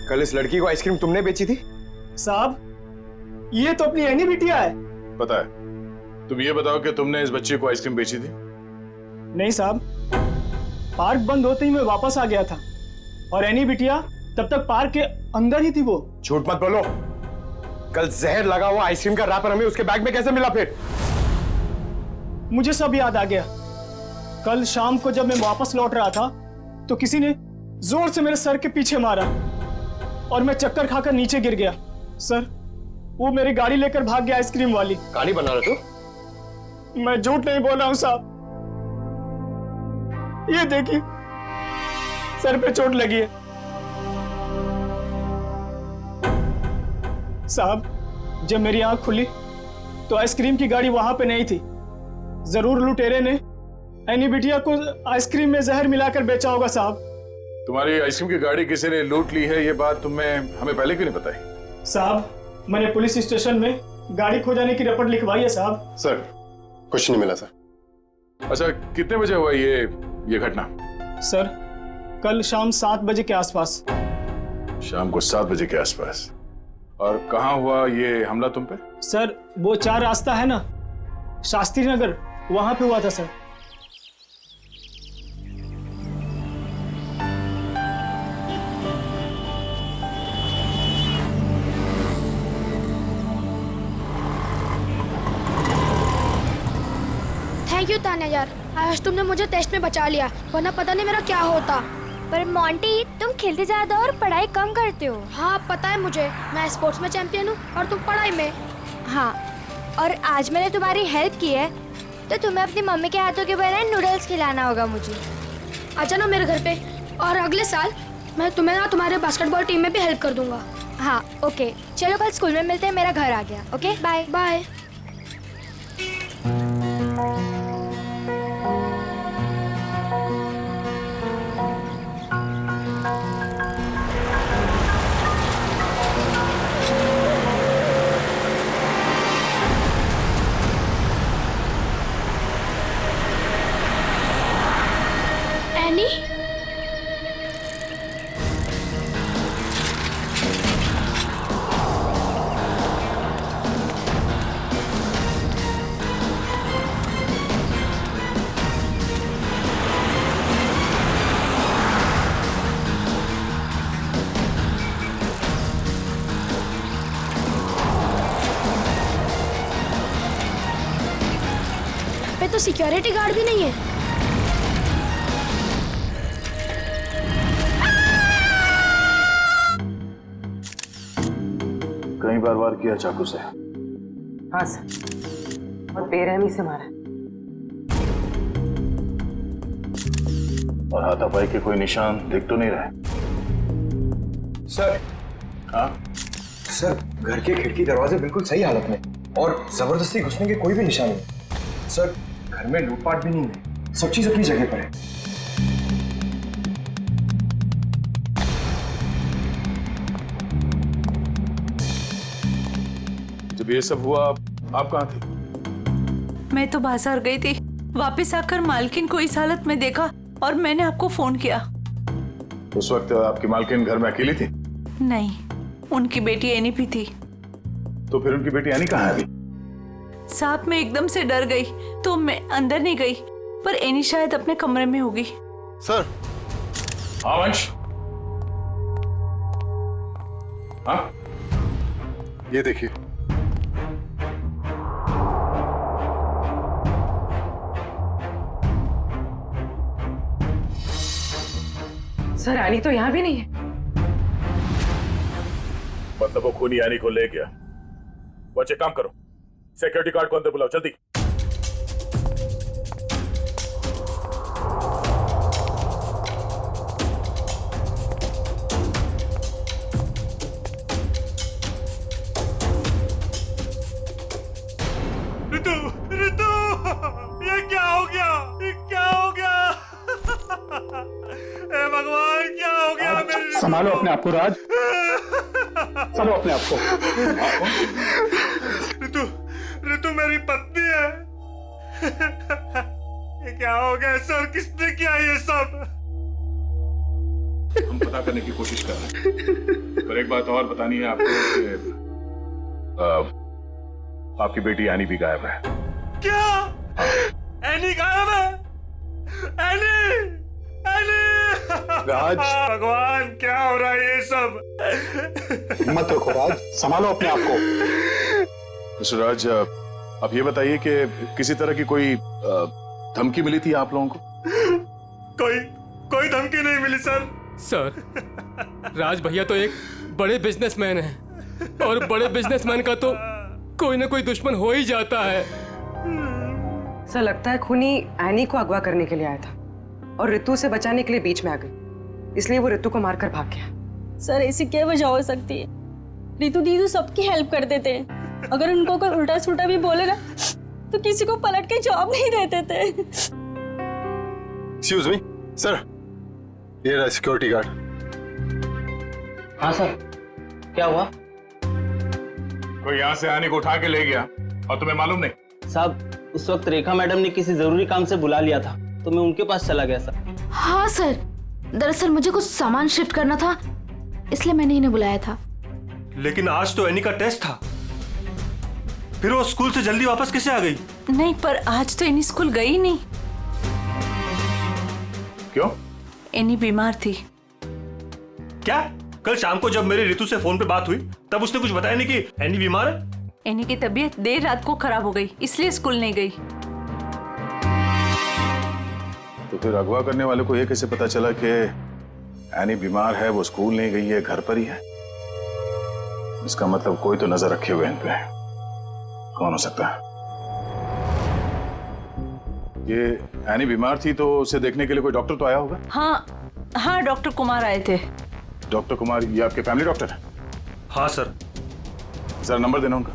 कल इस लड़की को आइसक्रीम तुमने बेची थी? साहब, ये तो अपनी एनी बिटिया है। पता है। तुम ये बताओ कि तुमने इस बच्चे को आइसक्रीम बेची थी? नहीं साहब, पार्क बंद होते ही मैं वापस आ गया था और एनी बिटिया तब तक पार्क के अंदर ही थी। वो झूठ मत बोलो। कल जहर लगा हुआ आइसक्रीम का रैपर हमें उसके बैग में कैसे मिला? फिर मुझे सब याद आ गया। कल शाम को जब मैं वापस लौट रहा था तो किसी ने जोर से मेरे सर के पीछे मारा और मैं चक्कर खाकर नीचे गिर गया। सर, वो मेरी गाड़ी लेकर भाग गया आइसक्रीम वाली। कहानी बना रहे तू? मैं झूठ नहीं बोल रहा हूं साहब। ये देखिए, सर पे चोट लगी है। साहब, जब मेरी आंख खुली तो आइसक्रीम की गाड़ी वहां पे नहीं थी। जरूर लुटेरे ने एनी बिटिया को आइसक्रीम में जहर मिलाकर बेचा होगा साहब। तुम्हारी आइसक्रीम की गाड़ी किसी ने लूट ली है, ये बात तुम्हें हमें पहले क्यों नहीं बताई? साहब, मैंने पुलिस स्टेशन में गाड़ी खो जाने की रिपोर्ट लिखवाई है साहब। सर, कुछ नहीं मिला सर। अच्छा, कितने बजे हुआ ये घटना? सर, कल शाम 7 बजे के आसपास। शाम को 7 बजे के आसपास। और कहाँ हुआ ये हमला तुम पे? सर, वो 4 रास्ता है ना, शास्त्री नगर, वहां पे हुआ था सर। थैंक यू तान्या यार, आज तुमने मुझे टेस्ट में बचा लिया, वरना पता नहीं मेरा क्या होता। पर मोंटी, तुम खेलते ज्यादा और पढ़ाई कम करते हो। हाँ पता है मुझे, मैं स्पोर्ट्स में चैंपियन हूँ और तुम पढ़ाई में। हाँ, और आज मैंने तुम्हारी हेल्प की है तो तुम्हें अपनी मम्मी के हाथों के बनाए नूडल्स खिलाना होगा मुझे। आ जाना मेरे घर पे, और अगले साल मैं तुम्हें ना तुम्हारे बास्केटबॉल टीम में भी हेल्प कर दूंगा। हाँ ओके, चलो कल स्कूल में मिलते हैं, मेरा घर आ गया। Okay bye bye. एनी, पे तो सिक्योरिटी गार्ड भी नहीं है। कई बार वार किया चाकू से? हाँ सर, और बेरहमी से मारा। और हाथापाई के कोई निशान दिख तो नहीं रहे? सर, हाँ? सर, घर के खिड़की दरवाजे बिल्कुल सही हालत में और जबरदस्ती घुसने के कोई भी निशान नहीं। सर, घर में लूटपाट भी नहीं है, सब चीज अपनी जगह पर है। जब ये सब हुआ आप कहाँ थी? मैं तो बाजार गई थी, वापस आकर मालकिन को इस हालत में देखा और मैंने आपको फोन किया। उस वक्त आपकी मालकिन घर में अकेली थी? नहीं, उनकी बेटी एनी भी थी। तो फिर उनकी बेटी एनी कहाँ है अभी? साहब, मैं एकदम से डर गई तो मैं अंदर नहीं गई, पर एनी शायद अपने कमरे में होगी। सर। हाँ वंश। हाँ, ये देखिए। सर, रानी तो यहाँ भी नहीं है। मतलब वो खूनी यानी को ले गया। बच्चे काम करो, सिक्योरिटी गार्ड को अंदर बुलाओ जल्दी। ऋतु, ऋतु, ये क्या हो गया? ये क्या हो गया? हे भगवान, क्या हो गया मेरे? संभालो अपने आप को राज, संभालो अपने आप को। ऋतु, ऋतु मेरी पत्नी है। ये क्या हो गया सर? किसने किया ये सब? हम पता करने की कोशिश कर रहे हैं। पर एक बात और बतानी है आपको कि आपकी बेटी एनी भी गायब है। क्या? एनी गायब है? एनी! एनी! राज। भगवान, क्या हो रहा है ये सब? हिम्मत रखो राज, संभालो अपने आप को। मिस्टर राज, आप ये बताइए कि किसी तरह की कोई धमकी मिली थी आप लोगों को? कोई धमकी नहीं मिली सर। सर, राज भैया तो एक बड़े बिजनेसमैन हैं और बड़े बिजनेसमैन का तो कोई ना कोई दुश्मन हो ही जाता है। सर लगता है खूनी एनी को अगवा करने के लिए आया था और ऋतु से बचाने के लिए बीच में आ गई, इसलिए वो ऋतु को मारकर भाग गया। सर ऐसी क्या वजह हो सकती है? ऋतु दीदी सबकी हेल्प कर देते हैं। अगर उनको कोई उल्टा सुल्टा भी बोले ना तो किसी को पलट के जवाब नहीं देते थे। एक्सक्यूज मी सर, ये रहा सिक्योरिटी गार्ड। हाँ सर, क्या हुआ? कोई यहाँ से आने को उठा के ले गया और तुम्हें मालूम नहीं? साहब, उस वक्त रेखा मैडम ने किसी जरूरी काम से बुला लिया था तो मैं उनके पास चला गया सर। हाँ सर, दरअसल मुझे कुछ सामान शिफ्ट करना था, इसलिए मैंने इन्हें बुलाया था। लेकिन आज तो एनी का टेस्ट था, फिर वो स्कूल से जल्दी वापस कैसे आ गई? नहीं, पर आज तो एनी स्कूल गई नहीं। क्यों? एनी बीमार थी। क्या? कल शाम को जब मेरी ऋतु से फोन पे बात हुई तब उसने कुछ बताया नहीं कि एनी बीमार है? एनी की तबीयत देर रात को खराब हो गई, इसलिए स्कूल नहीं गई। तो फिर अगवा करने वाले को ये कैसे पता चला कि एनी बीमार है, वो स्कूल नहीं गई है, घर पर ही है? इसका मतलब कोई तो नजर रखे हुए इन पे। कौन हो सकता है? ये एनी बीमार थी तो उसे देखने के लिए कोई डॉक्टर तो आया होगा? हाँ, डॉक्टर कुमार आए थे। डॉक्टर कुमार, ये आपके फैमिली डॉक्टर है? हाँ सर। जरा नंबर देना उनका।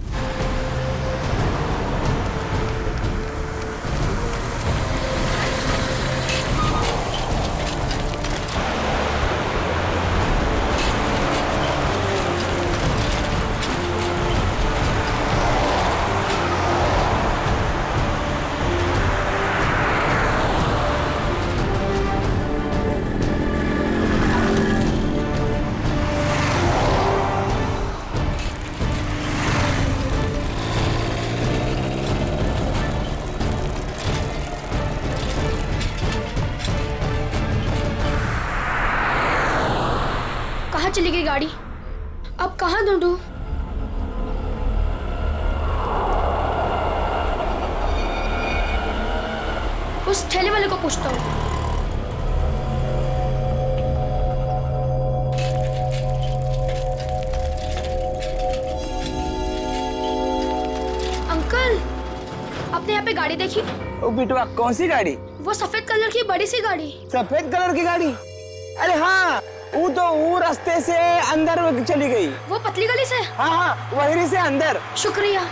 कहाँ चली गई गाड़ी? अब कहाँ ढूंढूं? उस ठेले वाले को पूछता हूँ। अंकल, आपने यहाँ पे गाड़ी देखी? ओ बिटवा, कौन सी गाड़ी? वो सफेद कलर की बड़ी सी गाड़ी। सफेद कलर की गाड़ी? अरे हाँ, वो रास्ते से अंदर चली गई। वो पतली गली से? हाँ, वहीं से अंदर। शुक्रिया।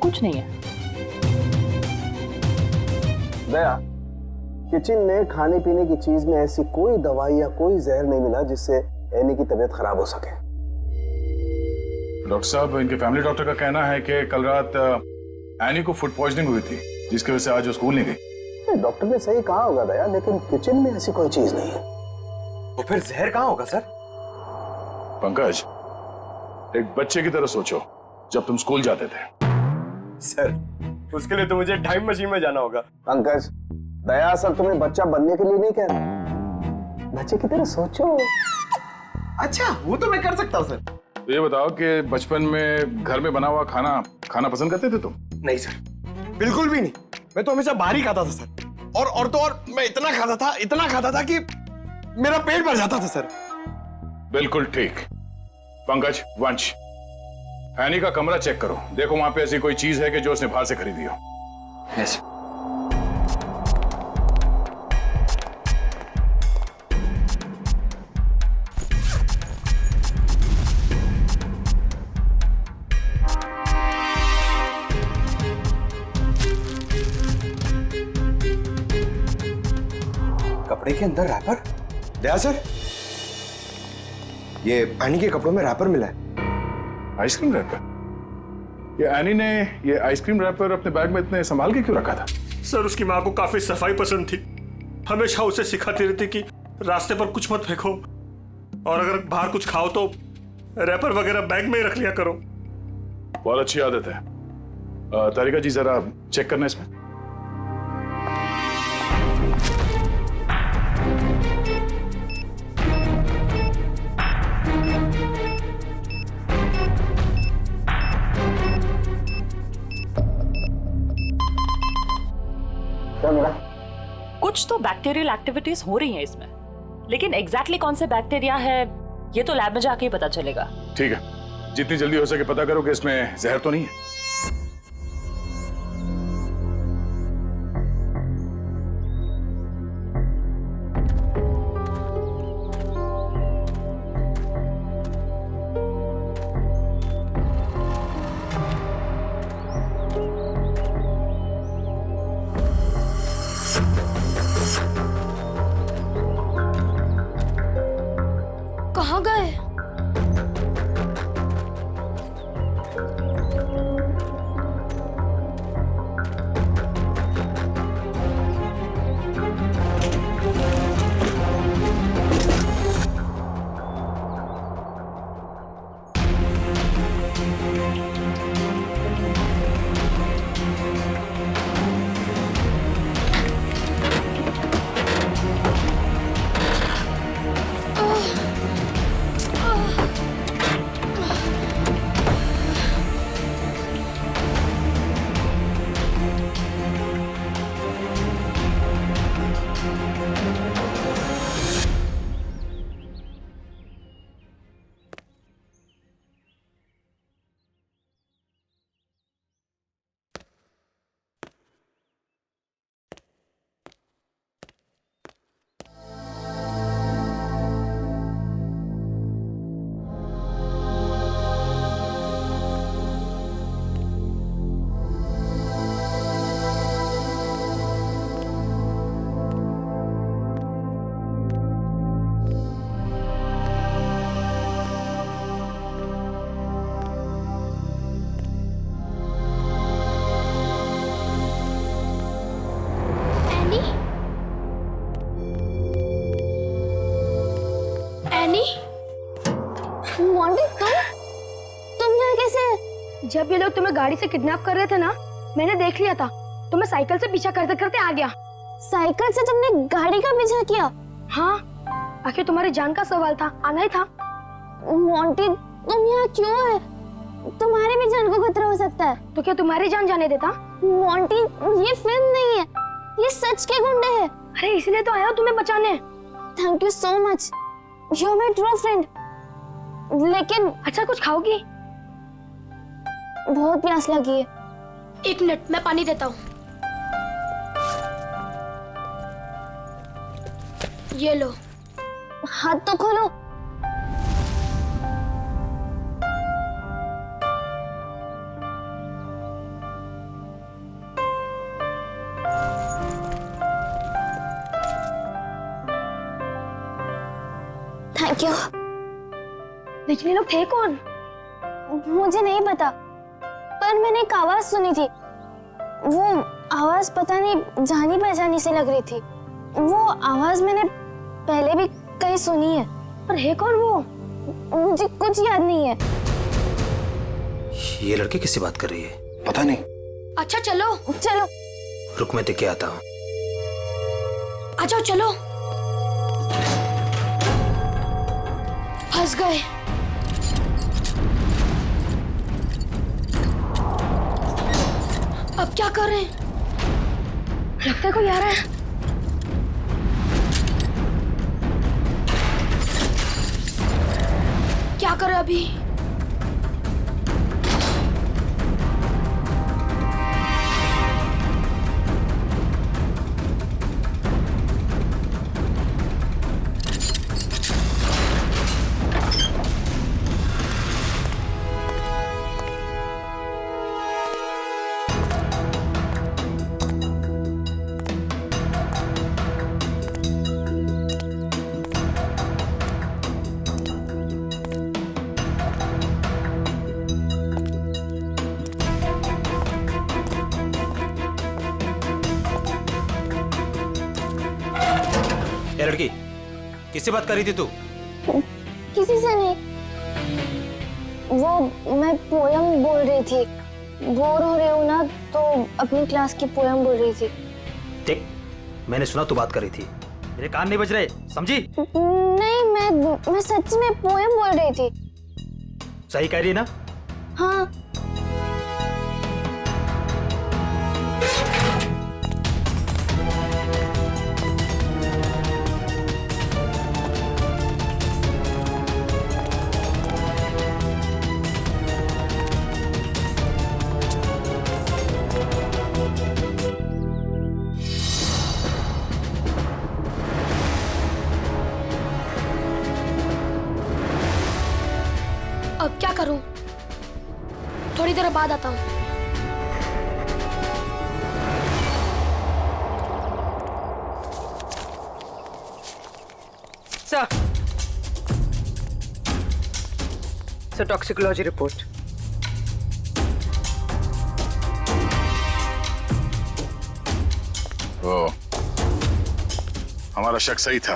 कुछ नहीं है। दया, किचन में खाने पीने की चीज में ऐसी कोई दवाई या कोई जहर नहीं मिला जिससे एनी की तबीयत खराब हो सके। डॉक्टर साहब, इनके फैमिली डॉक्टर का कहना है कि कल रात एनी को फूड पॉइजनिंग हुई थी, जिसकी वजह से आज वो स्कूल नहीं गई। डॉक्टर ने सही कहा होगा दया, लेकिन किचन में ऐसी कोई चीज नहीं है। तो फिर जहर कहाँ होगा सर? पंकज, एक बच्चे की तरह सोचो, जब तुम स्कूल जाते थे। सर, उसके लिए तो मुझे टाइम मशीन में जाना होगा। पंकज, दया सर तुम्हें बच्चा बनने के लिए नहीं कह रहे, बच्चे की तरह सोचो। अच्छा, वो तो मैं कर सकता हूँ सर। तो ये बताओ कि बचपन में घर में बना हुआ खाना खाना पसंद करते थे तुम? नहीं सर, बिल्कुल भी नहीं। मैं तो हमेशा बाहर ही खाता था सर। और तो और मैं इतना खाता था कि मेरा पेट भर जाता था सर। बिल्कुल ठीक। पंकज, वंश, एनी का कमरा चेक करो, देखो वहां पे ऐसी कोई चीज है कि जो उसने बाहर से खरीदी हो। यस। कपड़े के अंदर रैपर? दया सर, ये एनी के कपड़ों में रैपर मिला है। Ice cream wrapper? ये एनी ने ये आइसक्रीम रैपर अपने बैग में इतने संभाल के क्यों रखा था? सर, उसकी माँ को काफी सफाई पसंद थी। हमेशा उसे सिखाती रहती कि रास्ते पर कुछ मत फेंको, और अगर बाहर कुछ खाओ तो रैपर वगैरह बैग में ही रख लिया करो। बहुत अच्छी आदत है। तारिका जी, जरा चेक करना इसमें। कुछ तो बैक्टीरियल एक्टिविटीज हो रही हैं इसमें, लेकिन एग्जैक्टली कौन से बैक्टीरिया है ये तो लैब में जाके ही पता चलेगा। ठीक है, जितनी जल्दी हो सके पता करो कि इसमें जहर तो नहीं है। कहाँ गए? जब ये लोग तुम्हें गाड़ी से किडनैप कर रहे थे ना, मैंने देख लिया था। तो मैं साइकिल से पीछा करते करते आ गया। साइकिल से तुमने गाड़ी का पीछा किया? हाँ, आखिर तुम्हारी जान का सवाल था, आना ही था। मोंटी, तुम यहाँ क्यों है? तुम्हारी भी जान को खतरा हो सकता है। तो क्या तुम्हारी जान जाने देता? मोंटी, ये फिल्म नहीं है, ये सच के गुंडे हैं। अरे इसलिए तो आया हूँ तुम्हें बचाने। Thank you so much, you are my true friend. लेकिन अच्छा, कुछ खाओगी? बहुत प्यास लगी है। एक मिनट, मैं पानी देता हूँ। ये लो। हाथ तो खोलो। क्यों? लेकिन ये लोग थे कौन? मुझे नहीं पता, पर मैंने एक आवाज सुनी थी। वो आवाज पता नहीं जानी पहचानी सी लग रही थी। वो आवाज मैंने पहले भी कहीं सुनी है, पर है कौन वो? मुझे कुछ याद नहीं है। ये लड़की किससे बात कर रही है? पता नहीं। अच्छा चलो चलो। रुक, मैं देख के आता हूँ। आ जाओ चलो। फंस गए। अब क्या कर रहे हैं? लगता है कोई आ रहा है। क्या करें अभी? ये लड़की किससे बात कर रही थी तू? किसी से नहीं। वो मैं पोयम बोल रही थी। बोर हो रही हूँ ना, तो अपनी क्लास की पोयम बोल रही थी। देख, मैंने सुना तू बात कर रही थी, मेरे कान नहीं बज रहे, समझी? नहीं, मैं सच में पोयम बोल रही थी। सही कह रही है ना? हाँ। अब क्या करूं? थोड़ी देर बाद आता हूं। Sir, toxicology report. वो हमारा शक सही था।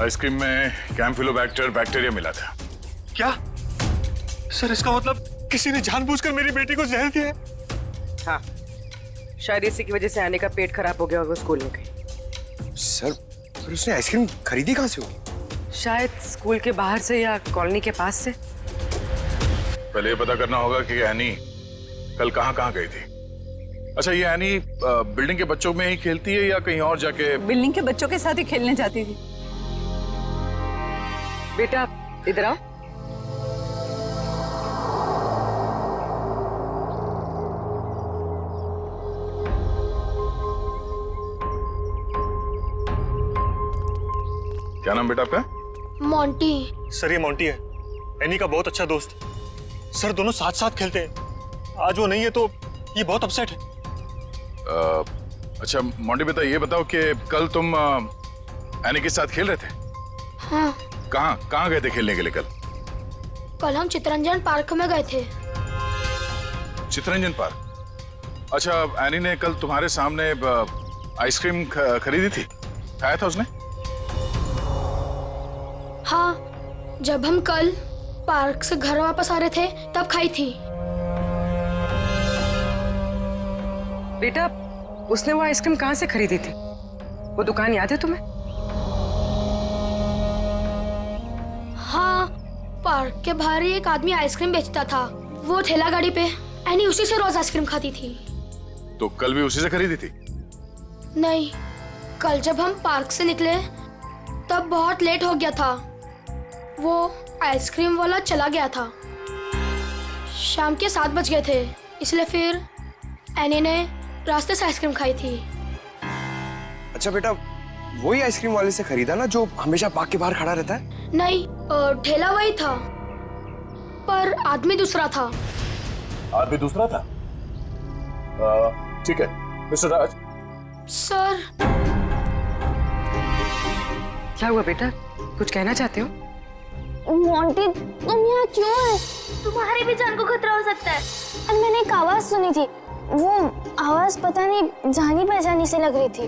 आइसक्रीम में कैम्फिलोबैक्टर बैक्टीरिया मिला था। क्या? सर, इसका मतलब किसी ने जानबूझकर मेरी बेटी को जहर दिया है? हाँ, शायद इसी की वजह से आने का पेट खराब हो गया और वो स्कूल में गई। सर, फिर उसने आइसक्रीम खरीदी कहाँ से होगी? शायद स्कूल के बाहर से या कॉलोनी के पास से। पहले ये पता करना होगा कि एनी कल कहाँ गई थी। अच्छा, ये एनी बिल्डिंग के बच्चों में ही खेलती है या कहीं और जाके? बिल्डिंग के बच्चों के साथ ही खेलने जाती थी। बेटा इधर आओ। क्या नाम बेटा आपका? मोंटी। सर, ये मोंटी है, एनी का बहुत अच्छा दोस्त। सर, दोनों साथ साथ खेलते हैं। आज वो नहीं है तो ये बहुत अपसेट है। अच्छा मोंटी बेटा, ये बताओ कि कल तुम एनी के साथ खेल रहे थे? हाँ। कहाँ गए थे खेलने के लिए कल? कल हम चितरंजन पार्क में गए थे। चितरंजन पार्क? अच्छा, एनी ने कल तुम्हारे सामने आइसक्रीम खरीदी थी, खाया था उसने? हाँ, जब हम कल पार्क से घर वापस आ रहे थे तब खाई थी। बेटा, उसने वो आइसक्रीम कहाँ से खरीदी थी? वो दुकान याद है तुम्हें? हाँ, पार्क के बाहर ही एक आदमी आइसक्रीम बेचता था। वो ठेला गाड़ी पे एनी उसी से रोज आइसक्रीम खाती थी। तो कल भी उसी से खरीदी थी? नहीं, कल जब हम पार्क से निकले तब बहुत लेट हो गया था। वो आइसक्रीम वाला चला गया था। शाम के 7 बज गए थे, इसलिए फिर एनी ने रास्ते से आइसक्रीम खाई थी। अच्छा बेटा, वही आइसक्रीम वाले से खरीदा ना जो हमेशा पार्क के बाहर खड़ा रहता है? नहीं, ठेला वही था पर आदमी दूसरा था। आदमी दूसरा था? ठीक है मिस्टर राज। सर, क्या हुआ बेटा? कुछ कहना चाहते हो? मोंटी तुम यहाँ क्यों है? तुम्हारी भी जान को खतरा हो सकता है। और मैंने एक आवाज सुनी थी, वो आवाज पता नहीं जानी पहचानी से लग रही थी।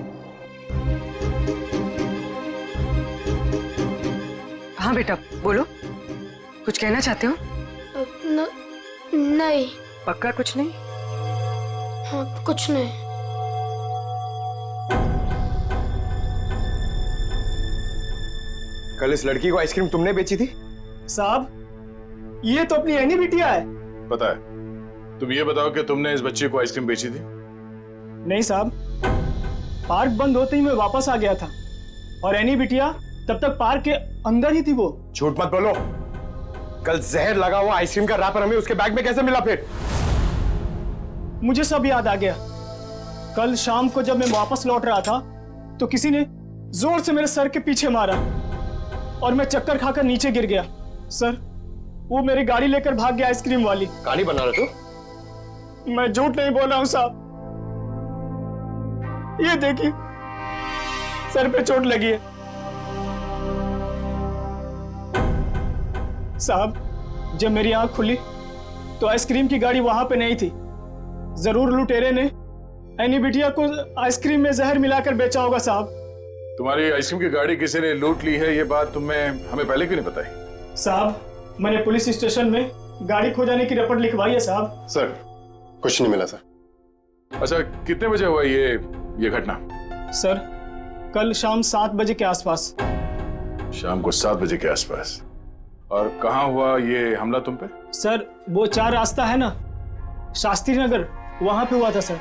हाँ बेटा बोलो, कुछ कहना चाहते हो? नहीं। पक्का कुछ नहीं? हाँ, कुछ नहीं। कल इस लड़की को आइसक्रीम तुमने बेची थी? साहब ये तो अपनी एनी बिटिया है। पता है। तुम ये बताओ कि तुमने इस बच्चे को आइसक्रीम बेची थी? नहीं साहब, पार्क बंद होते ही मैं वापस आ गया था और एनी बिटिया तब तक पार्क के अंदर ही थी। वो झूठ मत बोलो। कल जहर लगा हुआ आइसक्रीम का रैपर हमें उसके बैग में कैसे मिला? फिर मुझे सब याद आ गया। कल शाम को जब मैं वापस लौट रहा था तो किसी ने जोर से मेरे सर के पीछे मारा और मैं चक्कर खाकर नीचे गिर गया। सर वो मेरी गाड़ी लेकर भाग गया, आइसक्रीम वाली। कहानी बना रहे तू? मैं झूठ नहीं बोल रहा हूं साहब, ये देखिए सर पे चोट लगी है। साहब जब मेरी आंख खुली तो आइसक्रीम की गाड़ी वहां पे नहीं थी। जरूर लुटेरे ने एनी बिटिया को आइसक्रीम में जहर मिलाकर बेचा होगा। साहब तुम्हारी आइसक्रीम की गाड़ी किसी ने लूट ली है, ये बात तुम्हें हमें पहले क्यों नहीं बताई? साहब मैंने पुलिस स्टेशन में गाड़ी खो जाने की रिपोर्ट लिखवाई है साहब। सर कुछ नहीं मिला सर। अच्छा कितने बजे हुआ ये घटना? सर कल शाम 7 बजे के आसपास। शाम को 7 बजे के आसपास। और कहाँ हुआ ये हमला तुम पे? सर वो 4 रास्ता है ना, शास्त्री नगर, वहां पे हुआ था सर।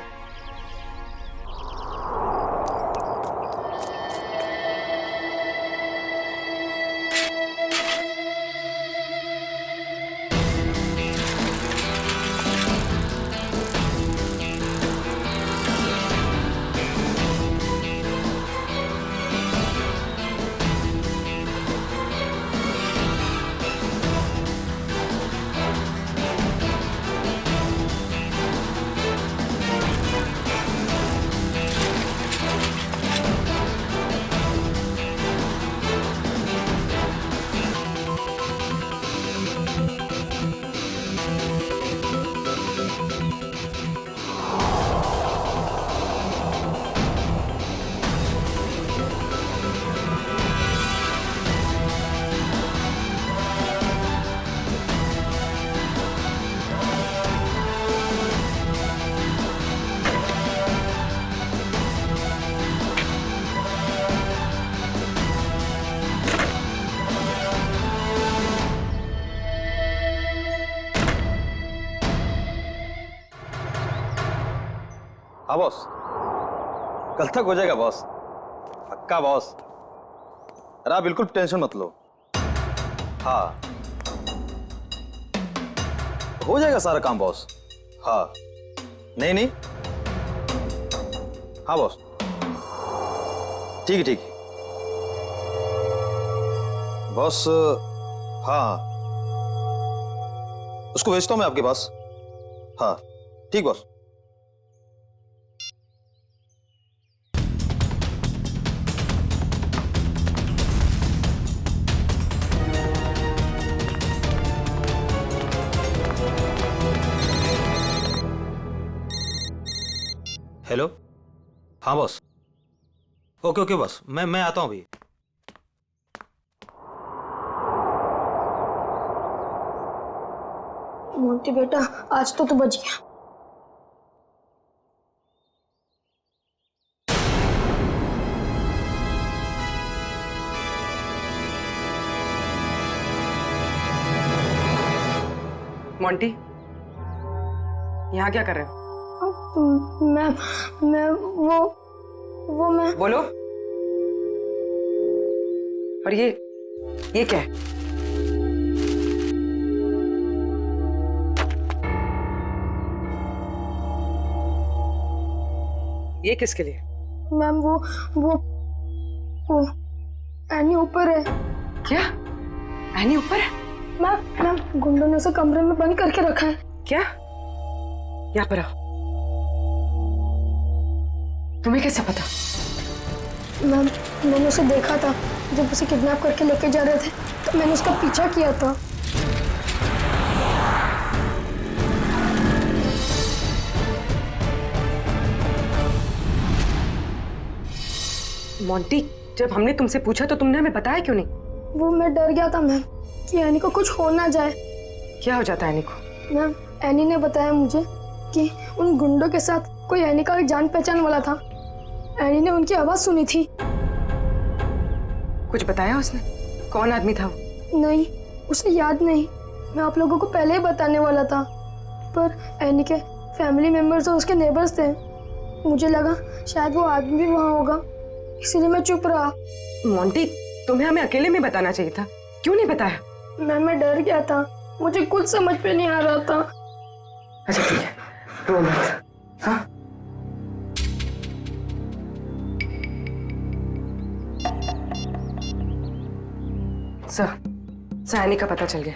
हाँ बॉस, कल तक हो जाएगा बॉस, पक्का बॉस। अरे आप बिल्कुल टेंशन मत लो। हाँ हो जाएगा सारा काम बॉस। हाँ नहीं नहीं, हाँ बॉस ठीक है ठीक है बॉस। हाँ उसको भेजता हूँ मैं आपके पास। हाँ ठीक बॉस। हेलो, हाँ बॉस। ओके ओके बॉस, मैं आता हूँ अभी। मोंटी बेटा आज तो तू बच गया। मोंटी यहाँ क्या कर रहे हो? मैं वो मैं बोलो। और ये क्या है? ये किसके लिए? मैम वो एनी ऊपर है। क्या? एनी ऊपर है? मैम गुंडों ने उसे कमरे में बंद करके रखा है। क्या? यहाँ पर आओ। तुम्हें कैसे पता? मैम, मैंने उसे देखा था जब उसे किडनैप करके लेके जा रहे थे, तो मैंने उसका पीछा किया था। मोंटी, जब हमने तुमसे पूछा तो तुमने हमें बताया क्यों नहीं? वो मैं डर गया था मैम कि एनी को कुछ हो ना जाए। क्या हो जाता है एनी को? मैम, एनी ने बताया मुझे कि उन गुंडों के साथ कोई एनी का जान पहचान वाला था। एनी ने उनकी आवाज सुनी थी। कुछ बताया उसने? कौन आदमी था वो? नहीं, उसे याद नहीं। मैं आप लोगों को पहले ही बताने वाला था, पर एनी के फैमिली मेंबर्स और उसके नेबर्स थे। मुझे लगा शायद वो आदमी भी वहाँ होगा, इसीलिए मैं चुप रहा। मोंटी, तुम्हें हमें अकेले में बताना चाहिए था, क्यों नहीं बताया? मैं डर गया था, मुझे कुछ समझ पे नहीं आ रहा था। अच्छा ठीक है, रो मत। हाँ? सर, एनी का पता चल गया।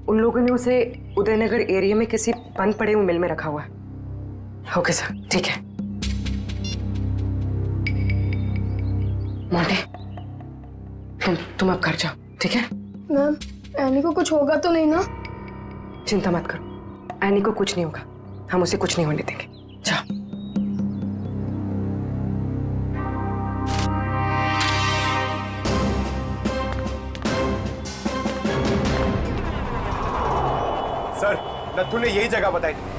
उन लोगों ने उसे उदयनगर एरिया में किसी बंद पड़े हुए मिल में रखा हुआ है। ओके सर, ठीक है। मोंटी, तुम अब घर जाओ, ठीक है? मैम, एनी को कुछ होगा तो नहीं ना? चिंता मत करो, एनी को कुछ नहीं होगा, हम उसे कुछ नहीं होने देंगे। जाओ। सर, नत्थू ने यही जगह बताई थी।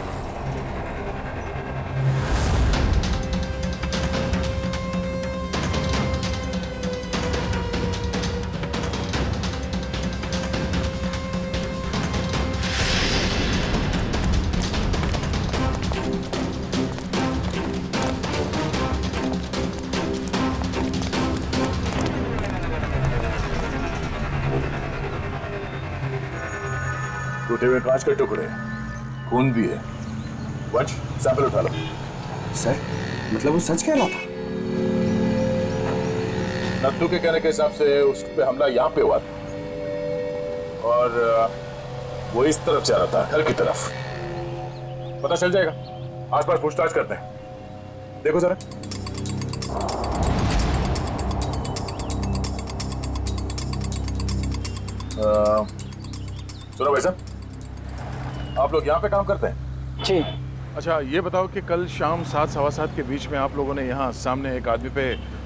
टूटे हुए कांच के टुकड़े, खून भी है। वंश, सैंपल उठा लो। सर, मतलब वो सच कह रहा था? नत्थू के कहने के हिसाब से उस पे हमला यहाँ पे हुआ था और वो इस तरफ जा रहा था, घर की तरफ। पता चल जाएगा, आसपास पूछताछ करते हैं। देखो जरा। सुनो भाई साहब, आप लोग यहाँ पे काम करते हैं? जी। अच्छा, ये बताओ कि कल शाम 7 सवा 7 के बीच में आप लोगों ने यहाँ सामने एक आदमी पे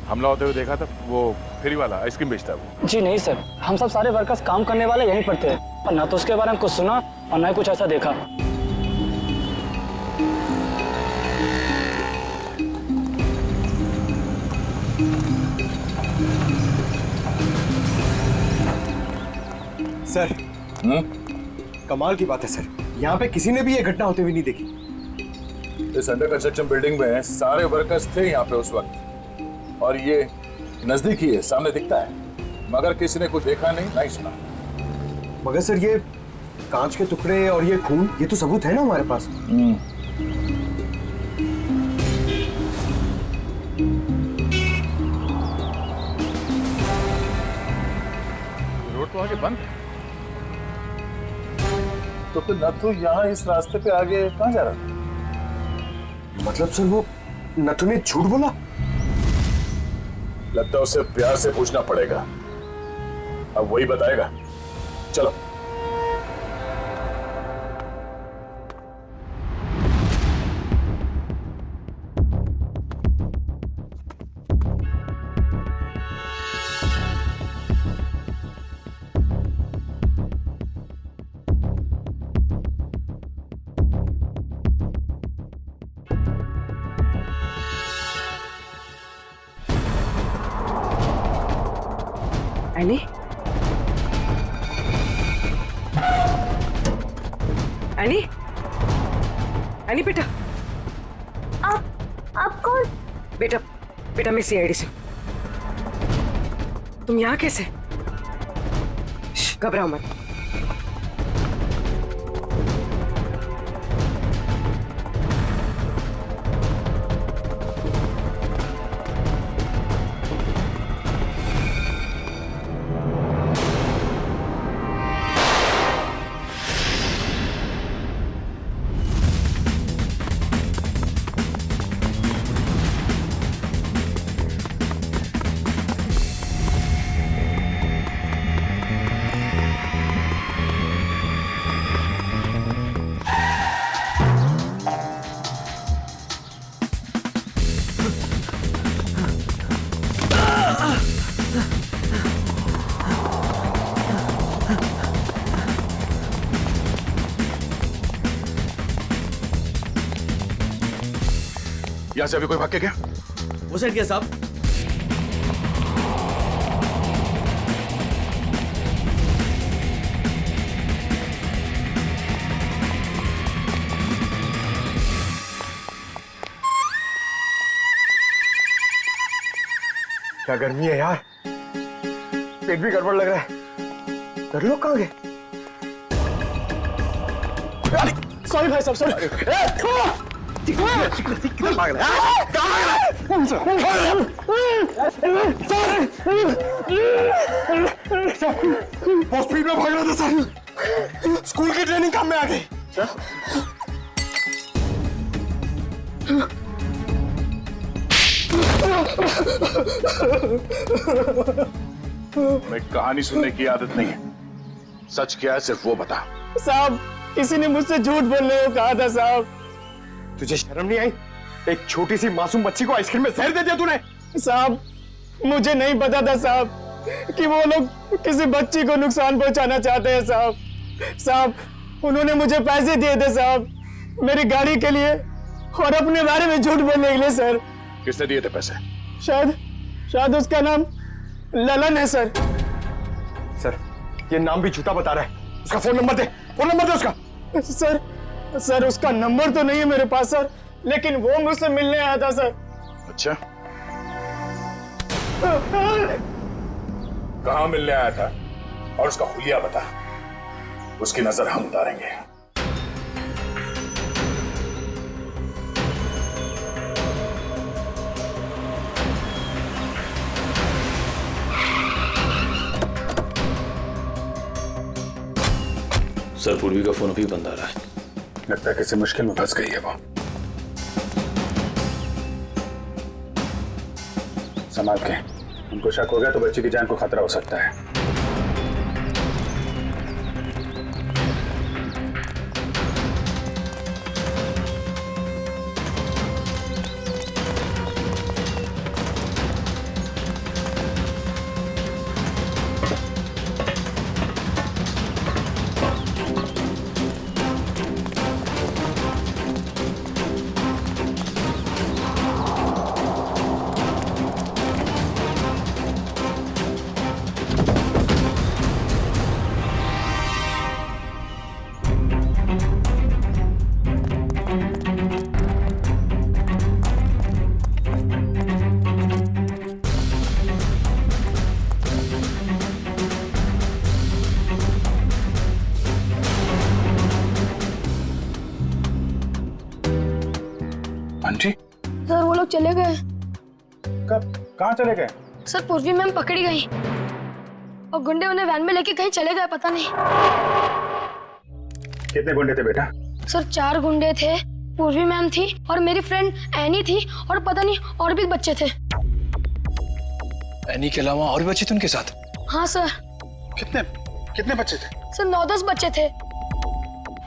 हमला होते हुए देखा था? वो फेरी वाला, आइसक्रीम बेचता है वो। जी नहीं सर, हम सब सारे वर्कर्स काम करने वाले यहीं पर थे, और ना तो उसके बारे में कुछ सुना और ना ही कुछ ऐसा देखा। सर, कमाल की बात है सर, यहाँ पे किसी ने भी ये घटना होते हुए नहीं देखी। इस अंडर कंस्ट्रक्शन बिल्डिंग में सारे वर्कर्स थे यहाँ पे उस वक्त, और ये नजदीक ही है, सामने दिखता है, मगर किसी ने कुछ देखा नहीं, नहीं सुना। मगर सर, ये कांच के टुकड़े और ये खून, ये तो सबूत है ना हमारे पास। रोड तो आगे बंद है, तो फिर नत्थू यहाँ इस रास्ते पे आगे कहाँ जा रहा था? मतलब सर, वो नत्थू ने झूठ बोला? लगता है उसे प्यार से पूछना पड़ेगा, अब वही बताएगा। चलो। एनी? एनी? एनी बेटा, आप कौन? बेटा मैं सीआईडी से। तुम यहाँ कैसे? घबराओ मत। यहाँ से अभी कोई भाग के गया? वो साइड क्या साहब? क्या गर्मी है यार, पेट भी गड़बड़ लग रहा है। कर लो कहाँ गए? सॉरी भाई साहब, सॉरी। बहुत स्पीड में भाग रहा था सर, स्कूल की ट्रेनिंग काम में आ गई। मैं कहानी सुनने की आदत नहीं है, सच क्या है सिर्फ वो बता। साहब, किसी ने मुझसे झूठ बोलने को कहा था साहब। तुझे शर्म नहीं आई? एक छोटी सी मासूम बच्ची को आइसक्रीम में जहर दे दिया तूने। साहब, मुझे नहीं पता था साहब कि वो लोग किसी बच्ची को नुकसान पहुंचाना चाहते हैं साहब। साहब, उन्होंने मुझे पैसे दिए थे साहब, मेरी गाड़ी के लिए और अपने बारे में झूठ बोलने के लिए सर। किसने दिए थे पैसे? शायद उसका नाम ललन है सर। सर, ये नाम भी झूठा बता रहा है। उसका फोन नंबर दे, फोन नंबर दे उसका। सर उसका नंबर तो नहीं है मेरे पास सर, लेकिन वो मुझसे मिलने आया था सर। अच्छा, कहाँ मिलने आया था और उसका हुलिया बता, उसकी नजर हम उतारेंगे। सर, पूर्वी का फोन अभी बंद आ रहा है। लगता है किसी मुश्किल में फंस गई है वो। संभाल के, उनको शक हो गया तो बच्ची की जान को खतरा हो सकता है। आंटी? सर, वो लोग चले गए। कब? कहाँ चले गए? सर, पूर्वी मैम पकड़ी गई और गुंडे उन्हें वैन में लेके कहीं चले गए, पता नहीं। कितने गुंडे थे बेटा? सर, 4 गुंडे थे, पूर्वी मैम थी और मेरी फ्रेंड एनी थी और पता नहीं और भी बच्चे थे। एनी के अलावा और भी बच्चे थे उनके साथ? हाँ सर। कितने बच्चे थे? सर, 9-10 बच्चे थे।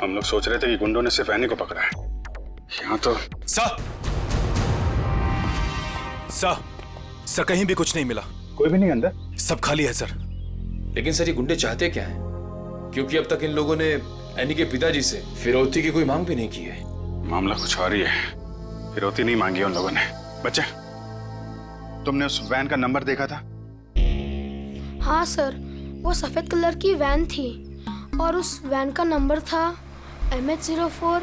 हम लोग सोच रहे थे कि गुंडों ने सिर्फ एनी को पकड़ा है। यहाँ तो सर कहीं भी कुछ नहीं मिला। कोई भी नहीं अंदर? सब खाली है सर। लेकिन सर, ये गुंडे चाहते क्या हैं? क्योंकि अब तक इन लोगों ने एनी के पिताजी से फिरौती की कोई मांग भी नहीं की है। मामला कुछ और ही है। फिरौती नहीं मांगी उन लोगों ने। बच्चे, तुमने उस वैन का नंबर देखा था? हाँ सर, वो सफेद कलर की वैन थी और उस वैन का नंबर था MH04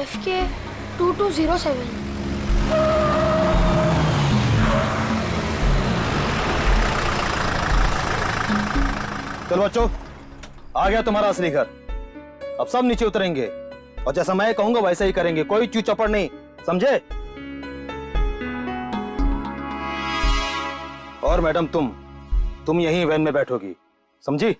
FK 2207। चलो बच्चों, आ गया तुम्हारा असली घर। अब सब नीचे उतरेंगे और जैसा मैं कहूंगा वैसा ही करेंगे, कोई चू चपड़ नहीं, समझे? और मैडम, तुम यहीं वैन में बैठोगी, समझी?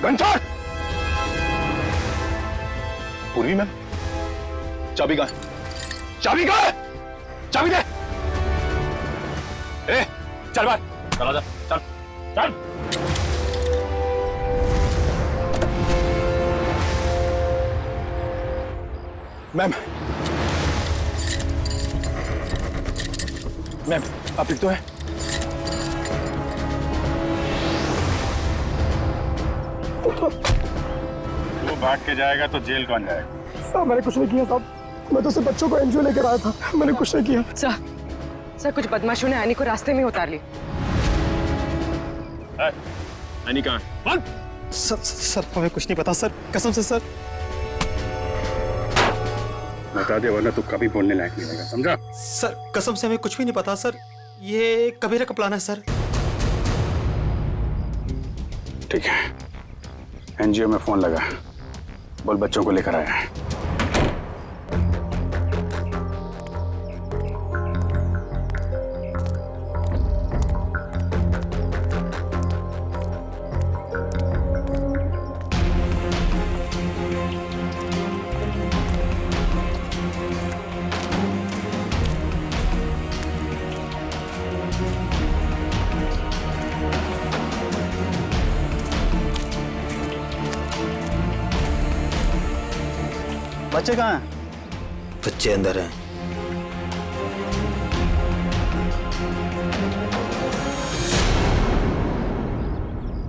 घंटा! पूर्वी मैम, चाबी कहाँ? चाबी कहाँ है? चाबी दे! ए, चल बाहर, चला जा, चल, चल। मैम, मैम आप ठीक तो है? तू भाग के जाएगा तो जेल कौन जाएगा? साहब मैंने कुछ नहीं किया साहब, मैं तो सिर्फ बच्चों को एनजीओ लेकर आया था, मैंने कुछ नहीं किया। सर कुछ बदमाशों ने एनी को रास्ते में उतार ली। एनी कहाँ? सर हमें कुछ नहीं पता सर, कसम से सर। बता दे वरना तू कभी बोलने लायक नहीं रहेगा, समझा? सर कसम से हमें कुछ भी नहीं पता सर, ये कबीरा का प्लान है सर। ठीक है, एनजीओ में फोन लगा, बोल बच्चों को लेकर आया है। बच्चे कहाँ हैं? बच्चे अंदर हैं।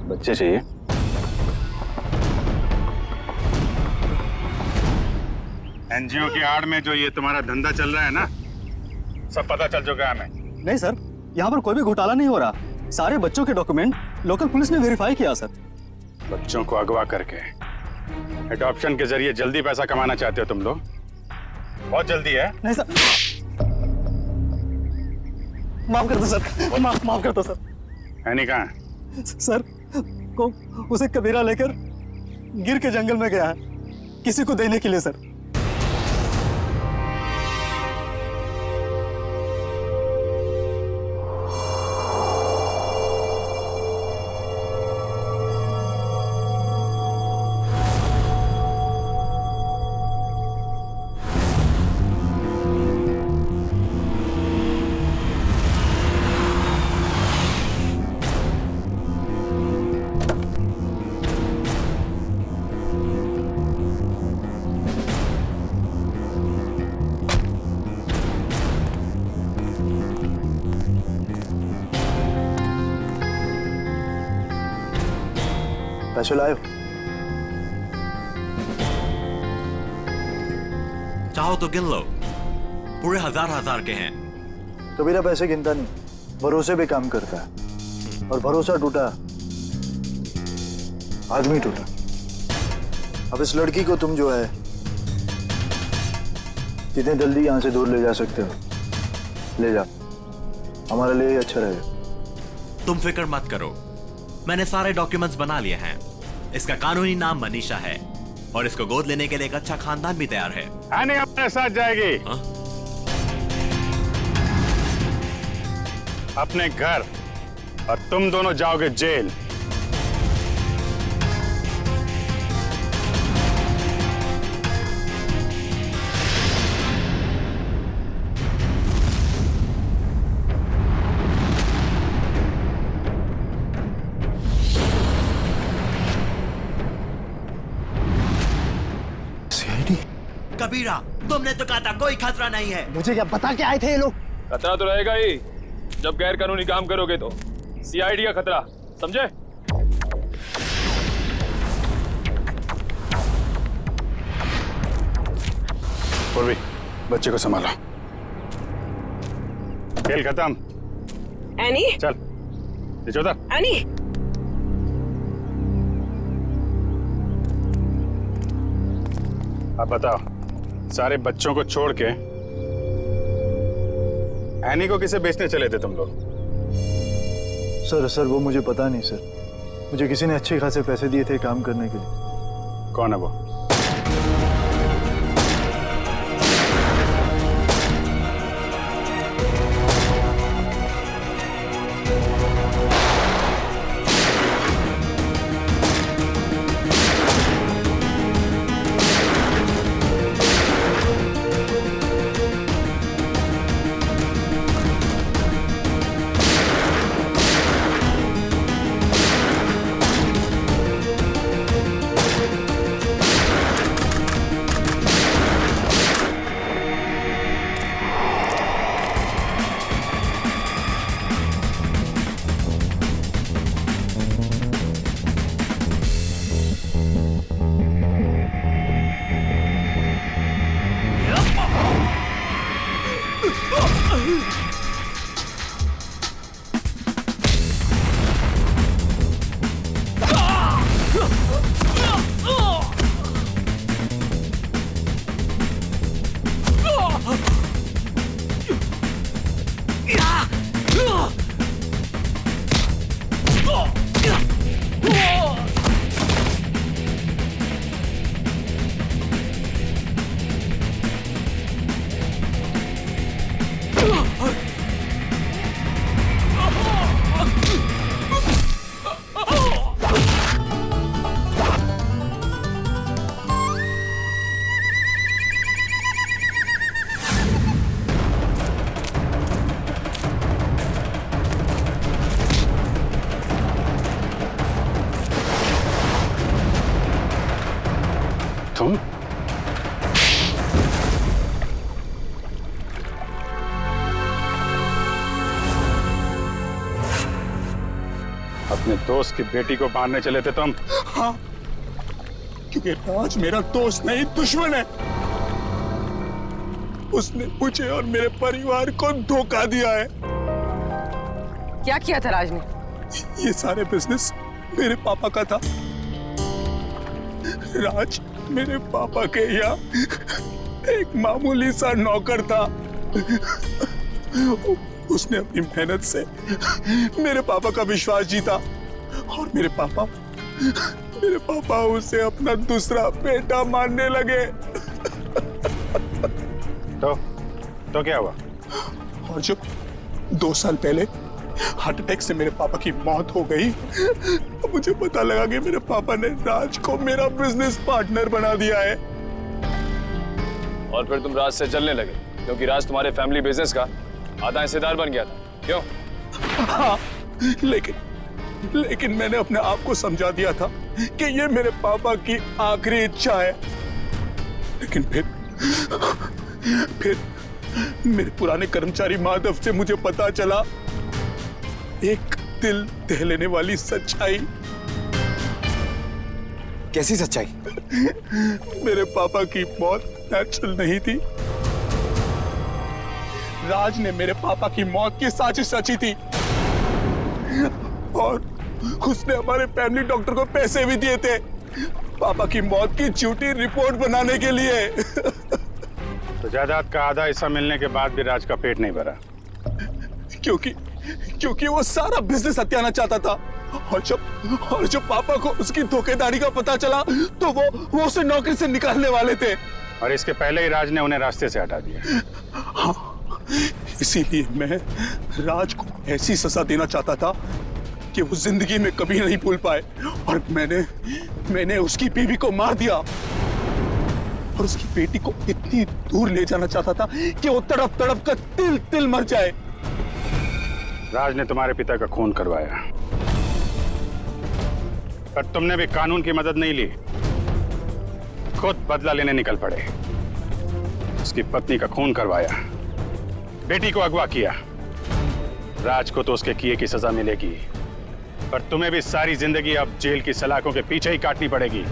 बच्चे चाहिए? एनजीओ की आड़ में जो ये तुम्हारा धंधा चल रहा है ना, सब पता चल चुका है हमें। नहीं सर, यहाँ पर कोई भी घोटाला नहीं हो रहा। सारे बच्चों के डॉक्यूमेंट लोकल पुलिस ने वेरीफाई किया सर। बच्चों को अगवा करके एडॉप्शन के जरिए जल्दी पैसा कमाना चाहते हो तुम लोग? बहुत जल्दी है। नहीं सर, माफ कर दो सर, माफ कर दो सर। एनी कहाँ है? सर को उसे कबीरा लेकर गिर के जंगल में गया है किसी को देने के लिए सर। पैसे लाए? चाहो तो गिन लो, पूरे हजार के हैं। कबीरा पैसे गिनता नहीं, भरोसे पे काम करता है, और भरोसा टूटा आदमी टूटा। अब इस लड़की को तुम जो है जितने जल्दी यहाँ से दूर ले जा सकते हो ले जा, हमारे लिए अच्छा रहेगा। तुम फिक्र मत करो, मैंने सारे डॉक्यूमेंट्स बना लिए हैं। इसका कानूनी नाम मनीषा है और इसको गोद लेने के लिए एक अच्छा खानदान भी तैयार है। आने अपने साथ जाएगी। अपने घर, और तुम दोनों जाओगे जेल। कबीरा, तुमने तो कहा था कोई खतरा नहीं है। मुझे क्या पता क्या आए थे ये लोग? खतरा तो रहेगा ही जब गैर कानूनी काम करोगे तो। सीआईडी का खतरा, समझे? पूर्वी, बच्चे को संभालो। खेल खत्म। एनी चल नीचे उतर। एनी अब बताओ, सारे बच्चों को छोड़ के एनी को किसे बेचने चले थे तुम लोग? सर वो मुझे पता नहीं सर, मुझे किसी ने अच्छे खासे पैसे दिए थे काम करने के लिए। कौन है वो? तुम? अपने दोस्त की बेटी को मारने चले थे तुम? हाँ, क्योंकि राज मेरा दोस्त नहीं दुश्मन है। उसने मुझे और मेरे परिवार को धोखा दिया है। क्या किया था राज ने? ये सारे बिजनेस मेरे पापा का था। राज मेरे पापा के यहाँ एक मामूली सा नौकर था। उसने अपनी मेहनत से मेरे पापा का विश्वास जीता और मेरे पापा उसे अपना दूसरा बेटा मानने लगे। तो क्या हुआ? और जब 2 साल पहले हार्ट अटैक से मेरे पापा की मौत हो गई, तो मुझे पता लगा कि मेरे पापा ने राज को मेरा बिजनेस पार्टनर बना दिया है। और फिर तुम राज से जलने लगे क्योंकि राज तुम्हारे फैमिली बिजनेस का आधा हिस्सेदार बन गया था, क्यों? हाँ, लेकिन मैंने अपने आप को समझा दिया था कि ये मेरे पापा की आखिरी इच्छा है। लेकिन फिर मेरे पुराने कर्मचारी माधव से मुझे पता चला एक दिल दहलाने वाली सच्चाई। कैसी सच्चाई? मेरे पापा की मौत नेचुरल नहीं थी। राज ने मेरे पापा की मौत की साजिश रची थी और उसने हमारे फैमिली डॉक्टर को पैसे भी दिए थे पापा की मौत की झूठी रिपोर्ट बनाने के लिए। तो जायदाद का आधा हिस्सा मिलने के बाद भी राज का पेट नहीं भरा? क्योंकि वो सारा बिजनेस हत्याना चाहता था और जब पापा को उसकी धोखेधारी का पता चला तो वो उसे नौकरी से निकालने वाले थे। और इसके पहले ही राज ने उन्हें रास्ते से हटा दिया। हाँ, इसीलिए मैं राज को ऐसी सजा देना चाहता था कि वो जिंदगी में कभी नहीं भूल पाए। और मैंने उसकी बीवी को मार दिया और उसकी बेटी को इतनी दूर ले जाना चाहता था कि वो तड़प तड़प कर तिल तिल मर जाए। राज ने तुम्हारे पिता का खून करवाया, पर तुमने भी कानून की मदद नहीं ली, खुद बदला लेने निकल पड़े। उसकी पत्नी का खून करवाया, बेटी को अगवा किया। राज को तो उसके किए की सजा मिलेगी, पर तुम्हें भी सारी जिंदगी अब जेल की सलाखों के पीछे ही काटनी पड़ेगी।